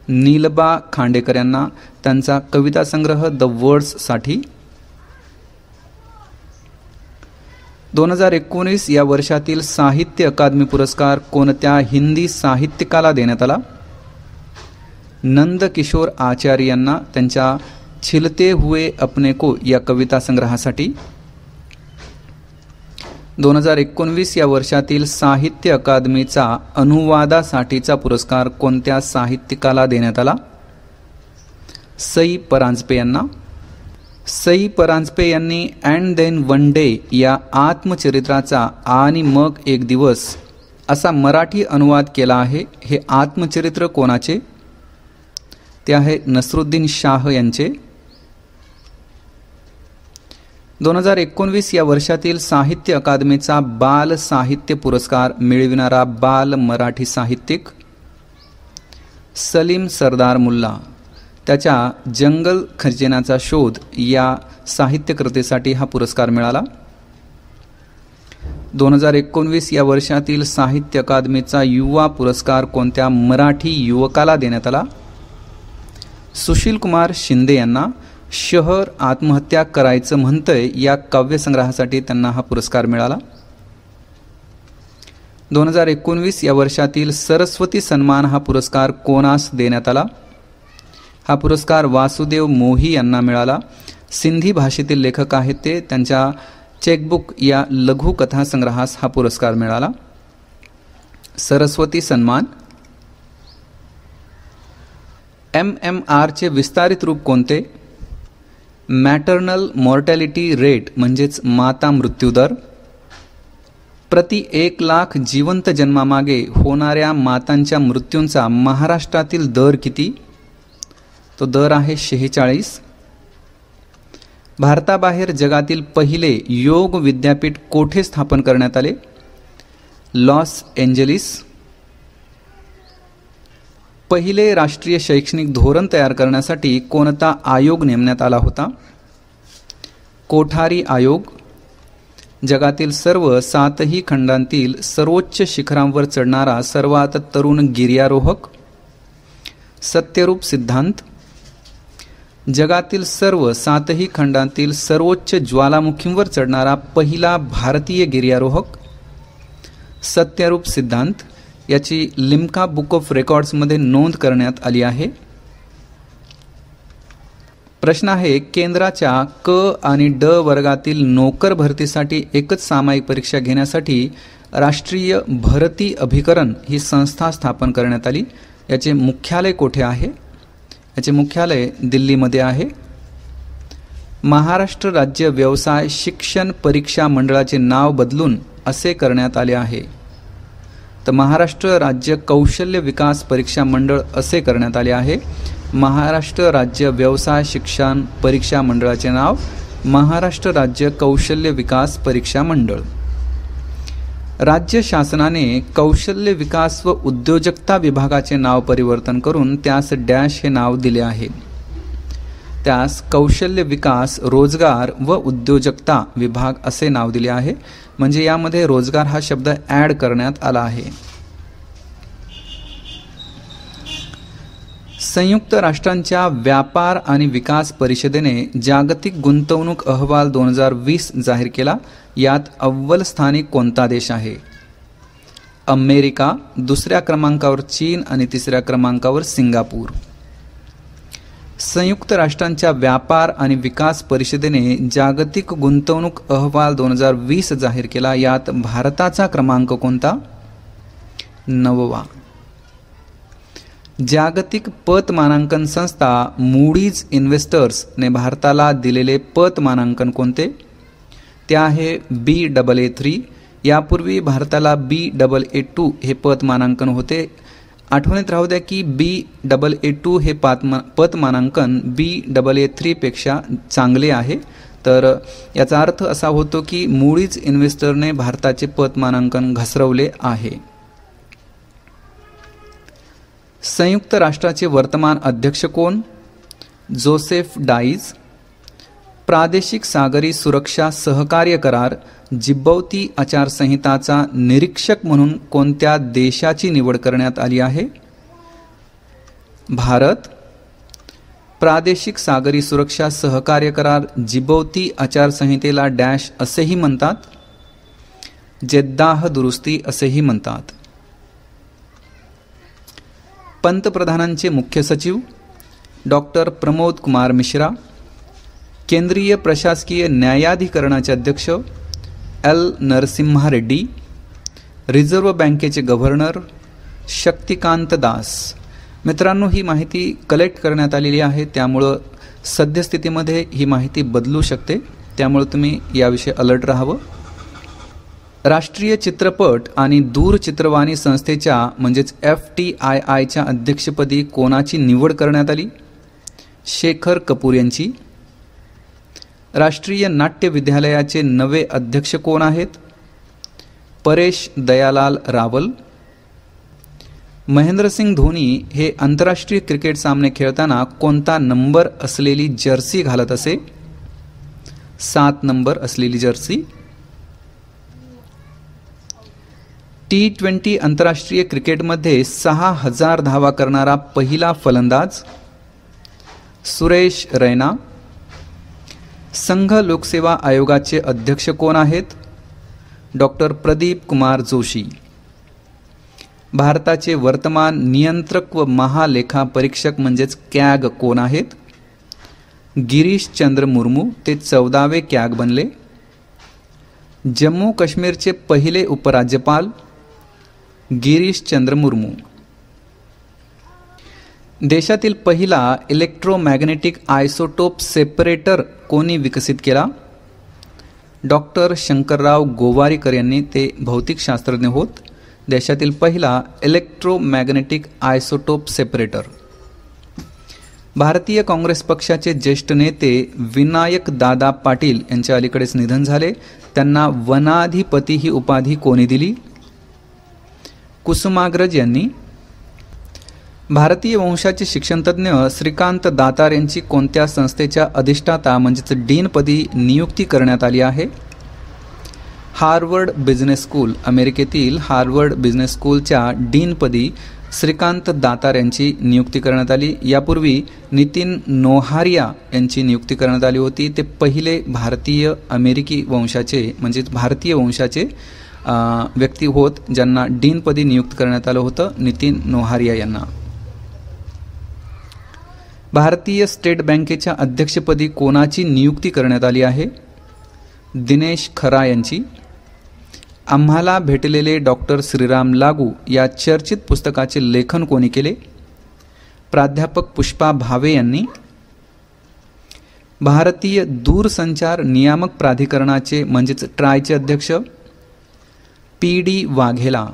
नीलबा खांडेकर यांना त्यांचा कविता संग्रह द वर्ड्ससाठी. 2019 या वर्षातील साहित्य अकादमी पुरस्कार कोणत्या हिंदी साहित्यिकाला देण्यात आला? नंदकिशोर आचार्य यांना त्यांच्या छिलते हुए अपने को या कविता संग्रहासाठी. 2019 या वर्षातील साहित्य अकादमीचा अनुवादासाठीचा पुरस्कार कोणत्या साहित्यिकाला देण्यात आला? सई परांजपे यांना. सई परांजपे यांनी अँड देन वन डे या आत्मचरित्राचा आणि मग एक दिवस असा मराठी अनुवाद केला आहे. हे आत्मचरित्र कोणाचे? ते आहे नसरुद्दीन शाह यांचे. 2019 या वर्षातील साहित्य अकादमीचा बाल साहित्य पुरस्कार मिळविणारा बाल मराठी साहित्यिक सलीम सरदार मुल्ला. त्याच्या जंगल खजिन्याचा शोध या साहित्यकृतीसाठी हा पुरस्कार मिळाला. 2019 या वर्षातील साहित्य अकादमीचा युवा पुरस्कार कोणत्या मराठी युवकाला देण्यात आला? सुशील कुमार शिंदे यांना. शहर आत्महत्या करायचं म्हणतंय या काव्यसंग्रहासाठी त्यांना हा पुरस्कार मिळाला. 2019 या वर्षातील सरस्वती सन्मान हा पुरस्कार कोणास देण्यात आला? हा पुरस्कार वासुदेव मोही यांना मिळाला. सिंधी भाषेतील लेखक आहेत ते. त्यांच्या चेकबुक या लघुकथा संग्रहास हा पुरस्कार मिळाला. सरस्वती सन्मान. MMRचे विस्तारित रूप कोणते? मॅटर्नल मॉर्टॅलिटी रेट म्हणजेच माता मृत्यूदर. प्रति 1,00,000 जिवंत जन्मामागे होणाऱ्या मातांच्या मृत्यूंचा महाराष्ट्रातील दर किती? तो दर आहे 46. भारताबाहेर जगातील पहिले योग विद्यापीठ कोठे स्थापन करण्यात आले? Los Angeles. पहिले राष्ट्रीय शैक्षणिक धोरण तयार करण्यासाठी कोणता आयोग नेमण्यात आला होता? कोठारी आयोग. जगातील सर्व 7ही खंडांतील सर्वोच्च शिखरांवर चढणारा सर्वात तरुण गिर्यारोहक? सत्यरूप सिद्धांत. जगातील सर्व 7ही खंडांतील सर्वोच्च ज्वालामुखींवर चढणारा पहिला भारतीय गिर्यारोहक. सत्यरूप सिद्धांत याची लिम्का बुक ऑफ रेकॉर्ड्समध्ये नोंद करण्यात आली आहे. प्रश्न आहे, केंद्राच्या क आणि ड वर्गातील नोकर भरतीसाठी एकच सामायिक परीक्षा घेण्यासाठी राष्ट्रीय भरती अभिकरण ही संस्था स्थापन करण्यात आली. याचे मुख्यालय कोठे आहे? याचे मुख्यालय दिल्लीमध्ये आहे. महाराष्ट्र राज्य व्यवसाय शिक्षण परीक्षा मंडळाचे नाव बदलून असे करण्यात आले आहे. तर महाराष्ट्र राज्य कौशल्य विकास परीक्षा मंडळ असे करण्यात आले आहे. महाराष्ट्र राज्य व्यवसाय शिक्षण परीक्षा मंडळाचे नाव महाराष्ट्र राज्य कौशल्य विकास परीक्षा मंडळ. राज्य शासनाने कौशल्य विकास व उद्योजकता विभागाचे नाव परिवर्तन करून त्यास डॅश हे नाव दिले आहे. त्यास कौशल्य विकास रोजगार व उद्योजकता विभाग असे नाव दिले आहे. म्हणजे यामध्ये रोजगार हा शब्द ॲड करण्यात आला आहे. संयुक्त राष्ट्रांच्या व्यापार आणि विकास परिषदेने जागतिक गुंतवणूक अहवाल 2020 जाहीर केला. यात अव्वल स्थानी कोणता देश आहे? अमेरिका, दुसऱ्या क्रमांकावर चीन आणि तिसऱ्या क्रमांकावर सिंगापूर. संयुक्त राष्ट्रांच्या व्यापार आणि विकास परिषदेने जागतिक गुंतवणूक अहवाल 2020 जाहीर केला. यात भारताचा क्रमांक कोणता? 9वा. जागतिक पत मानांकन संस्था मूडीज इन्व्हेस्टर्सने भारताला दिलेले पत मानांकन कोणते? ते आहे Baa3. यापूर्वी भारताला Baa2 हे पत मानांकन होते. आठवणीत राहू द्या की Baa2 हे पत मानांकन Baa3 पेक्षा चांगले आहे. तर याचा अर्थ असा होतो की मूडीज इन्व्हेस्टरने भारताचे पत मानांकन घसरवले आहे. संयुक्त राष्ट्राचे वर्तमान अध्यक्ष कोण? Joseph dies. प्रादेशिक सागरी सुरक्षा सहकार्य करार जिबौती आचारसंहिताचा निरीक्षक म्हणून कोणत्या देशाची निवड करण्यात आली आहे? भारत. प्रादेशिक सागरी सुरक्षा सहकार्य करार जिबौती आचारसंहितेला डॅश असेही म्हणतात. जेद्दाह दुरुस्ती असेही म्हणतात. पंतप्रधानांचे मुख्य सचिव डॉक्टर प्रमोद कुमार मिश्रा. केंद्रीय प्रशासकीय न्यायाधिकरणाचे अध्यक्ष एल नरसिम्हा रेड्डी. रिझर्व्ह बँकेचे गव्हर्नर शक्तिकांत दास. मित्रांनो, ही माहिती कलेक्ट करण्यात आलेली आहे, त्यामुळं सद्यस्थितीमध्ये ही माहिती बदलू शकते, त्यामुळे तुम्ही याविषयी अलर्ट राहावं. राष्ट्रीय चित्रपट आणि दूरचित्रवाणी संस्थेच्या म्हणजेच FTIIच्या अध्यक्षपदी कोणाची निवड करण्यात आली? शेखर कपूर यांची. राष्ट्रीय नाट्य विद्यालयाचे नवे अध्यक्ष कोण आहेत? परेश दयालाल रावल. महेंद्रसिंग धोनी हे आंतरराष्ट्रीय क्रिकेट सामने खेळताना कोणता नंबर असलेली जर्सी घालत असे? 7 नंबर असलेली जर्सी. T20 आंतरराष्ट्रीय क्रिकेटमध्ये 6000 धावा करणारा पहिला फलंदाज सुरेश रैना. संघ लोकसेवा आयोगाचे अध्यक्ष कोण आहेत? डॉक्टर प्रदीप कुमार जोशी. भारताचे वर्तमान नियंत्रक व महालेखा परीक्षक म्हणजेच कॅग कोण आहेत? गिरीश चंद्र मुर्मू. ते 14वे कॅग बनले. जम्मू काश्मीरचे पहिले उपराज्यपाल गिरीश चंद्र मुर्मू. देशातील पहिला इलेक्ट्रोमॅग्नेटिक आयसोटोप सेपरेटर कोणी विकसित केला? डॉक्टर शंकरराव गोवारीकर यांनी. ते भौतिकशास्त्रज्ञ होत. देशातील पहिला इलेक्ट्रोमॅग्नेटिक आयसोटोप सेपरेटर. भारतीय काँग्रेस पक्षाचे ज्येष्ठ नेते विनायक दादा पाटील यांच्या अलीकडेच निधन झाले. त्यांना वनाधिपती ही उपाधी कोणी दिली? कुसुमाग्रज यांनी. भारतीय वंशाचे शिक्षणतज्ञ श्रीकांत दातार यांची कोणत्या संस्थेच्या अधिष्ठाता म्हणजेच डीनपदी नियुक्ती करण्यात आली आहे? Harvard business school. अमेरिकेतील हार्वर्ड बिझनेस स्कूलच्या डीनपदी श्रीकांत दातार यांची नियुक्ती करण्यात आली. यापूर्वी नितीन नोहारिया यांची नियुक्ती करण्यात आली होती. ते पहिले भारतीय अमेरिकी वंशाचे म्हणजेच भारतीय वंशाचे व्यक्ती होत ज्यांना डीनपदी नियुक्त करण्यात आलं होतं, नितीन नोहारिया यांना. भारतीय स्टेट बँकेच्या अध्यक्षपदी कोणाची नियुक्ती करण्यात आली आहे? दिनेश खरा यांची. आम्हाला भेटलेले डॉक्टर श्रीराम लागू या चर्चित पुस्तकाचे लेखन कोणी केले? प्राध्यापक पुष्पा भावे यांनी. भारतीय दूरसंचार नियामक प्राधिकरणाचे म्हणजेच ट्रायचे अध्यक्ष PD वाघेला.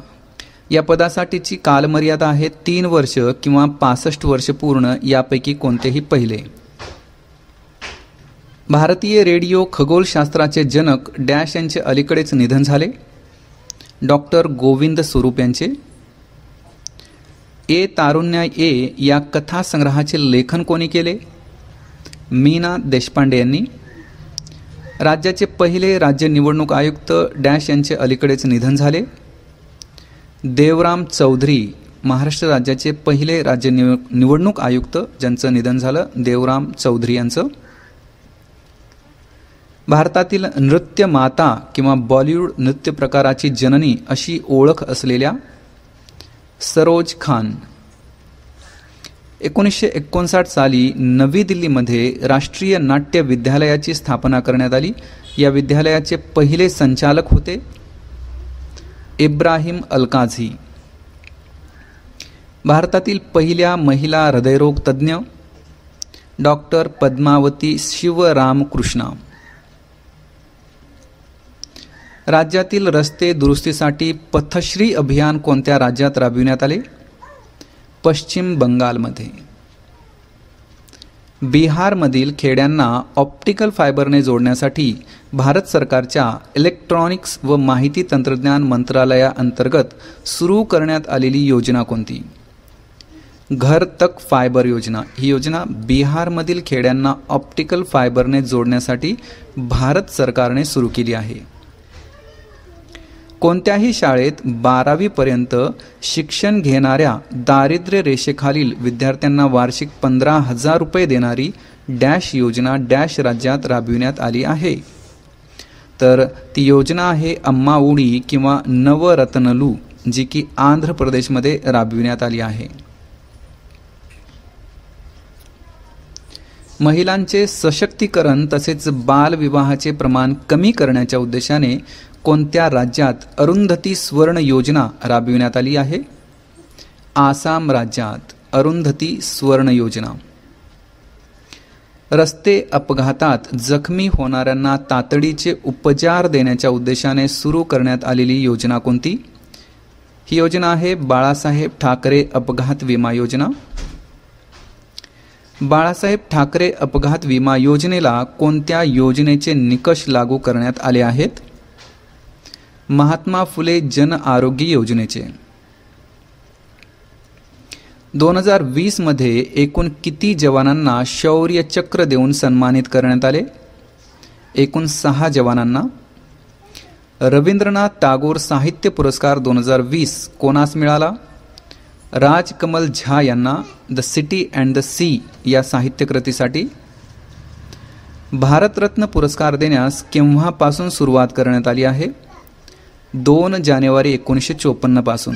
या पदासाठीची कालमर्यादा आहे 3 वर्ष किंवा 65 वर्ष पूर्ण यापैकी कोणतेही पहिले. भारतीय रेडिओ खगोलशास्त्राचे जनक डॅश यांचे अलीकडेच निधन झाले. डॉक्टर गोविंद स्वरूप यांचे. ए तारुण्याय ए या कथासंग्रहाचे लेखन कोणी केले? मीना देशपांडे यांनी. राज्याचे पहिले राज्य निवडणूक आयुक्त डॅश यांचे अलीकडेच निधन झाले. देवराम चौधरी महाराष्ट्र राज्याचे पहिले राज्य निवडणूक आयुक्त ज्यांचं निधन झालं, देवराम चौधरी यांचं. भारतातील नृत्य माता किंवा बॉलिवूड नृत्य प्रकाराची जननी अशी ओळख असलेल्या सरोज खान. 1959 साली नवी दिल्लीमध्ये राष्ट्रीय नाट्य विद्यालयाची स्थापना करण्यात आली. या विद्यालयाचे पहिले संचालक होते इब्राहिम अलकाझी. भारतातील पहिल्या महिला हृदयरोग तज्ज्ञ डॉक्टर पद्मावती शिवरामकृष्णा. राज्यातील रस्ते दुरुस्तीसाठी पथश्री अभियान कोणत्या राज्यात राबविण्यात आले? पश्चिम बंगालमध्ये. बिहारमधील खेड्यांना ऑप्टिकल फायबरने जोडण्यासाठी भारत सरकारच्या इलेक्ट्रॉनिक्स व माहिती तंत्रज्ञान मंत्रालयाअंतर्गत सुरू करण्यात आलेली योजना कोणती? घर तक फायबर योजना. ही योजना बिहारमधील खेड्यांना ऑप्टिकल फायबरने जोडण्यासाठी भारत सरकारने सुरू केली आहे. कोणत्याही शाळेत 12वी पर्यंत शिक्षण घेणाऱ्या दारिद्र्य रेषेखालील विद्यार्थ्यांना वार्षिक 15,000 रुपये देणारी डॅश योजना डॅश राज्यात राबविण्यात आली आहे? तर ती योजना आहे अम्मा उडी किंवा नवरत्नलू, जी की आंध्र प्रदेशमध्ये राबविण्यात आली आहे. महिलांचे सशक्तीकरण तसेच बालविवाहाचे प्रमाण कमी करण्याच्या उद्देशाने कोणत्या राज्यात अरुंधती स्वर्ण योजना राबविण्यात आली आहे? आसाम राज्यात अरुंधती स्वर्ण योजना. रस्ते अपघातात जखमी होणाऱ्यांना तातडीचे उपचार देण्याच्या उद्देशाने सुरू करण्यात आलेली योजना कोणती? ही योजना आहे बाळासाहेब ठाकरे अपघात विमा योजना. बाळासाहेब ठाकरे अपघात विमा योजनेला कोणत्या योजनेचे निकष लागू करण्यात आले आहेत? महात्मा फुले जन आरोग्य योजनेचे. 2020 मध्ये एकूण किती जवानांना शौर्य चक्र देऊन सन्मानित करण्यात आले? एकूण 6 जवानांना. रवींद्रनाथ टागोर साहित्य पुरस्कार 2020 कोणास मिळाला? राजकमल झा यांना the city and the sea या साहित्यकृतीसाठी. भारतरत्न पुरस्कार देण्यास केव्हापासून सुरुवात करण्यात आली आहे? 2 जानेवारी 1954 पासून.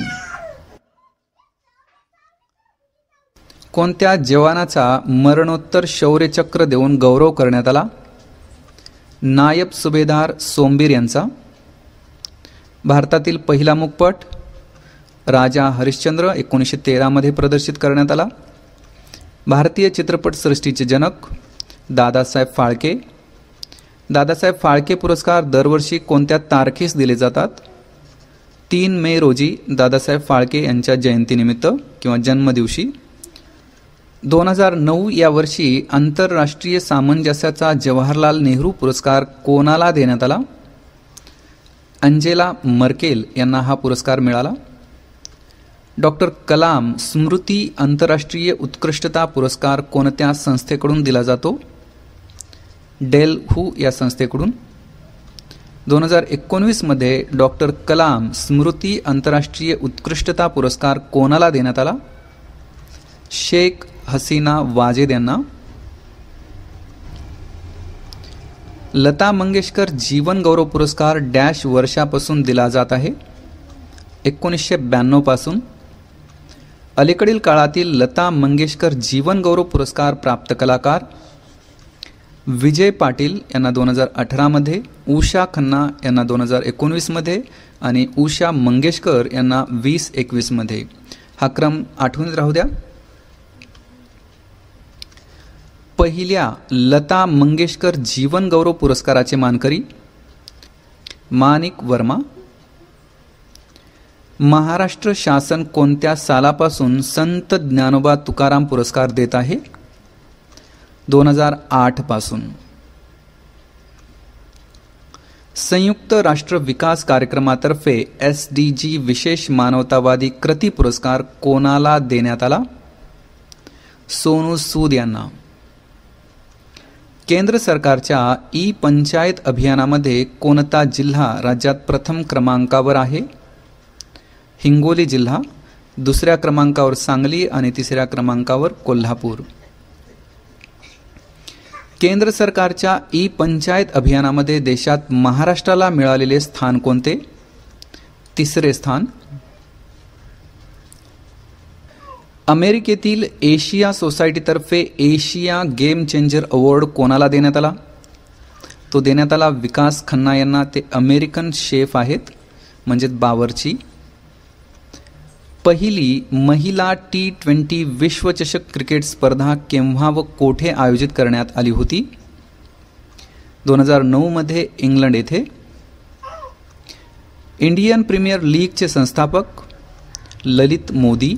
कोणत्या जवानाचा मरणोत्तर शौर्यचक्र देऊन गौरव करण्यात आला? नायब सुभेदार सोमबीर यांचा. भारतातील पहिला मूकपट राजा हरिश्चंद्र 1913 मध्ये प्रदर्शित करण्यात आला. भारतीय चित्रपट सृष्टीचे जनक दादासाहेब फाळके. दादासाहेब फाळके पुरस्कार दरवर्षी कोणत्या तारखेस दिले जातात? 3 मे रोजी दादासाहेब फाळके यांच्या जयंतीनिमित्त किंवा जन्मदिवशी. 2009 या वर्षी आंतरराष्ट्रीय सामंजस्याचा जवाहरलाल नेहरू पुरस्कार कोणाला देण्यात आला? अंजेला मर्केल यांना हा पुरस्कार मिळाला. डॉक्टर कलाम स्मृती आंतरराष्ट्रीय उत्कृष्टता पुरस्कार कोणत्या संस्थेकडून दिला जातो? डेल हू या संस्थेकडून. 2019 मध्ये डॉक्टर कलाम स्मृती आंतरराष्ट्रीय उत्कृष्टता पुरस्कार कोणाला देण्यात आला? शेख हसीना वाजेद यांना. लता मंगेशकर जीवन गौरव पुरस्कार डॅश वर्षापासून दिला जात आहे? 1992 पासून. अलीकडील काळातील लता मंगेशकर जीवन गौरव पुरस्कार प्राप्त कलाकार विजय पाटील यांना 2018 मध्ये, उषा खन्ना यांना 2019 मध्ये आणि उषा मंगेशकर यांना 2021 मध्ये. हा क्रम आठवणीत राहू द्या. पहिल्या लता मंगेशकर जीवन गौरव पुरस्काराचे मानकरी माणिक वर्मा. महाराष्ट्र शासन कोणत्या सालापासून संत ज्ञानोबा तुकाराम पुरस्कार देत आहे? 2008 पासून. संयुक्त राष्ट्र विकास कार्यक्रमातर्फे SDG विशेष मानवतावादी कृती पुरस्कार कोणाला देण्यात आला? सोनू सूद यांना. केंद्र सरकारच्या ई-पंचायत अभियानामध्ये कोणता जिल्हा राज्यात प्रथम क्रमांकावर आहे? हिंगोली जिल्हा. दुसऱ्या क्रमांकावर सांगली आणि तिसऱ्या क्रमांकावर कोल्हापूर. केंद्र सरकारच्या ई-पंचायत अभियानामध्ये देशात महाराष्ट्राला मिळालेले स्थान कोणते? तिसरे स्थान. अमेरिकेतील एशिया सोसायटीतर्फे एशिया गेम चेंजर अवॉर्ड कोणाला देण्यात आला? तो देण्यात आला विकास खन्ना यांना. ते अमेरिकन शेफ आहेत, म्हणजेच बावर्ची. पहिली महिला T20 विश्वचषक क्रिकेट स्पर्धा केव्हा व कोठे आयोजित करण्यात आली होती? 2009 मध्ये इंग्लंड येथे. इंडियन प्रीमियर लीगचे संस्थापक ललित मोदी.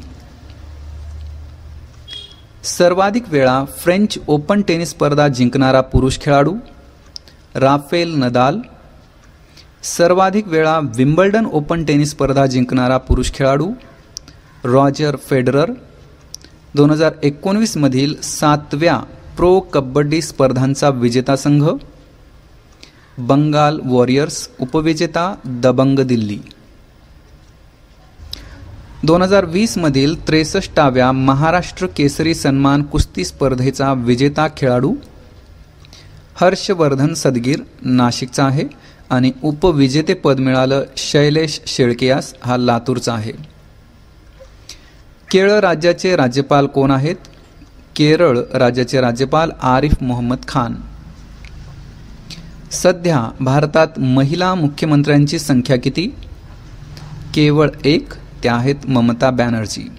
सर्वाधिक वेळा फ्रेंच ओपन टेनिस स्पर्धा जिंकणारा पुरुष खेळाडू राफेल नदाल. सर्वाधिक वेळा विम्बल्डन ओपन टेनिस स्पर्धा जिंकणारा पुरुष खेळाडू रॉजर फेडरर. 2019 मधील 7व्या प्रो कबड्डी स्पर्धांचा विजेता संघ बंगाल वॉरियर्स. उपविजेता दबंग दिल्ली. 2020 मधील 63व्या महाराष्ट्र केसरी सन्मान कुस्ती स्पर्धेचा विजेता खेळाडू हर्षवर्धन सदगीर, नाशिकचा आहे. आणि उपविजेतेपद मिळालं शैलेश शेळके यास, हा लातूरचा आहे. केरळ राज्याचे राज्यपाल कोण आहेत? केरळ राज्याचे राज्यपाल आरिफ मोहम्मद खान. सध्या भारतात महिला मुख्यमंत्र्यांची संख्या किती? केवळ एक, त्या आहेत ममता बॅनर्जी.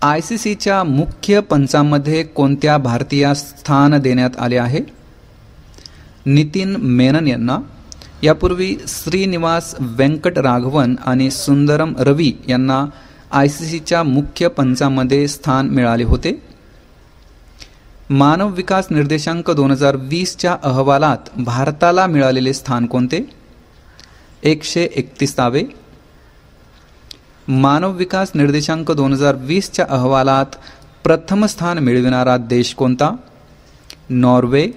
ICCच्या मुख्य पंचांमध्ये कोणत्या भारतीयास स्थान देण्यात आले आहे? नितीन मेनन यांना. यापूर्वी श्रीनिवास वेंकटराघवन आणि सुंदरम रवी यांना ICCच्या मुख्य पंचांमध्ये स्थान मिळाले होते. मानव विकास निर्देशांक 2020च्या अहवालात भारताला मिळालेले स्थान कोणते? 131वे. मानव विकास निर्देशांक 2020च्या अहवालात प्रथम स्थान मिळविणारा देश कोणता? नॉर्वे.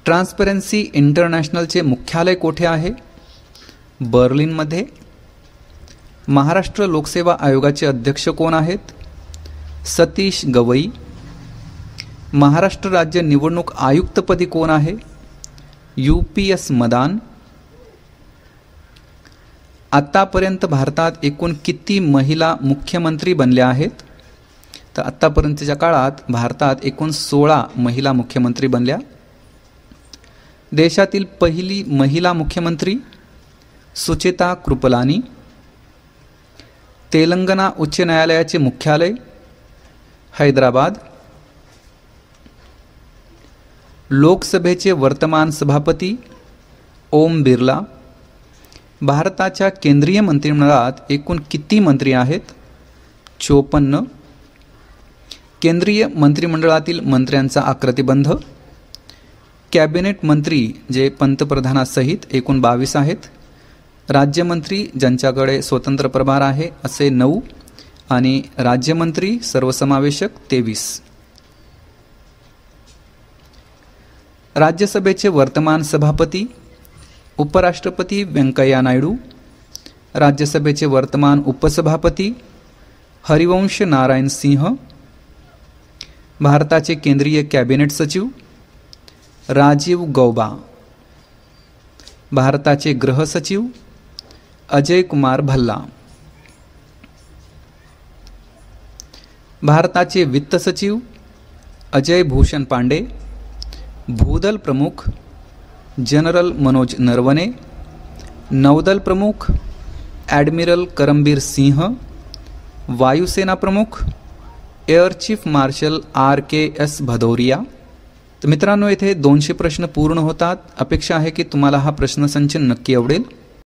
ट्रान्सपरन्सी इंटरनॅशनलचे मुख्यालय कोठे आहे? बर्लिनमध्ये. महाराष्ट्र लोकसेवा आयोगाचे अध्यक्ष कोण आहेत? सतीश गवई. महाराष्ट्र राज्य निवडणूक आयुक्तपदी कोण आहे? UPS मदान. आतापर्यंत भारतात एकूण किती महिला मुख्यमंत्री बनल्या आहेत? तर आतापर्यंतच्या काळात भारतात एकूण 16 महिला मुख्यमंत्री बनल्या. देशातील पहिली महिला मुख्यमंत्री सुचेता कृपलानी. तेलंगणा उच्च न्यायालयाचे मुख्यालय हैदराबाद. लोकसभेचे वर्तमान सभापती ओम बिर्ला. भारताच्या केंद्रीय मंत्रिमंडळात एकूण किती मंत्री आहेत? 54. केंद्रीय मंत्रिमंडळातील मंत्र्यांचा आकृतिबंध. कॅबिनेट मंत्री जे पंतप्रधानासहित एकूण 22 आहेत. राज्यमंत्री ज्यांच्याकडे स्वतंत्र प्रभार आहे असे 9 आणि राज्यमंत्री सर्वसमावेशक 23. राज्यसभेचे वर्तमान सभापती उपराष्ट्रपती व्यंकय्या नायडू, राज्यसभेचे वर्तमान उपसभापती हरिवंश नारायण सिंह, भारताचे केंद्रीय कॅबिनेट सचिव राजीव गौबा, भारताचे गृह सचिव अजय कुमार भल्ला, भारताचे वित्त सचिव अजय भूषण पांडे, भूदल प्रमुख जनरल मनोज नरवणे, नौदल प्रमुख ॲडमिरल करमबीर सिंह, वायुसेना प्रमुख air chief marshal RKS Bhadauria. तर मित्रांनो, येथे 200 प्रश्न पूर्ण होतात। अपेक्षा आहे की तुम्हाला हा प्रश्नसंच नक्की आवडेल।